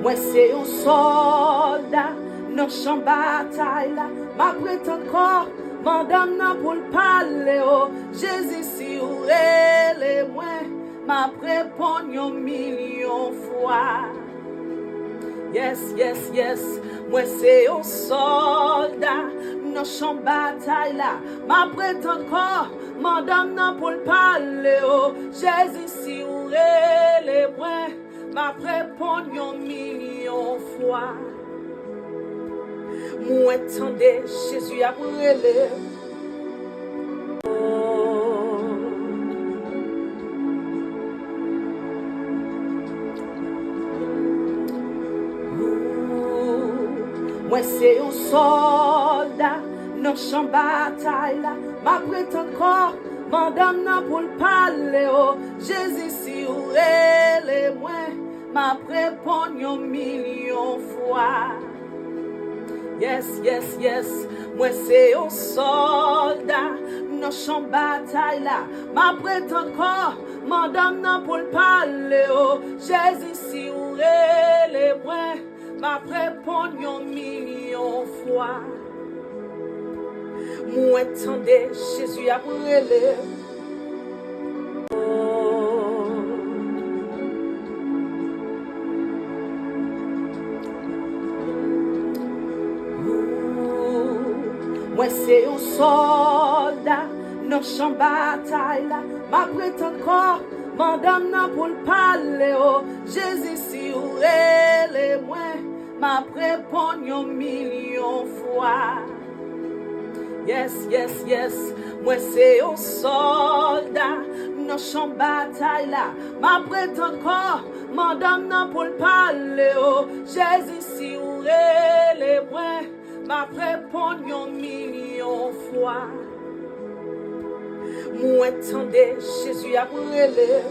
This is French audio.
Moi c'est un soldat dans champ bataille là. Ma prête encore, madame n'a pour le parler. Oh, Jésus si ou les moi, ma prépare un million fois. Yes, yes, yes. Moi c'est un soldat dans champ bataille là. Ma prête encore, madame n'a pour le parler. Oh, Jésus si ou les moi, ma prépare un million fois. Moi attendez Jésus a brûlé. Moi c'est un soldat dans champ bataille là. Ma prête encore, madame n'a pour le parler. Oh, Jésus si ou les moi, ma prépare un million fois. Yes, yes, yes. Moi c'est un soldat dans champ bataille là. Ma prête encore, madame n'a pour le parler. Oh, Jésus si ou les moi, ma prépare un million fois. Moi attendez Jésus a brûlé. Moi c'est un soldat dans champ bataille là. Ma prête encore, madame n'a pour le parler. Oh, Jésus si ou les moi, ma prépare un million fois. Yes, yes, yes. Moi c'est un soldat dans champ bataille là. Ma prête encore, madame n'a pour le parler. Oh, Jésus si ou les moi, ma prépare un million fois. Moi attendez Jésus a brûlé.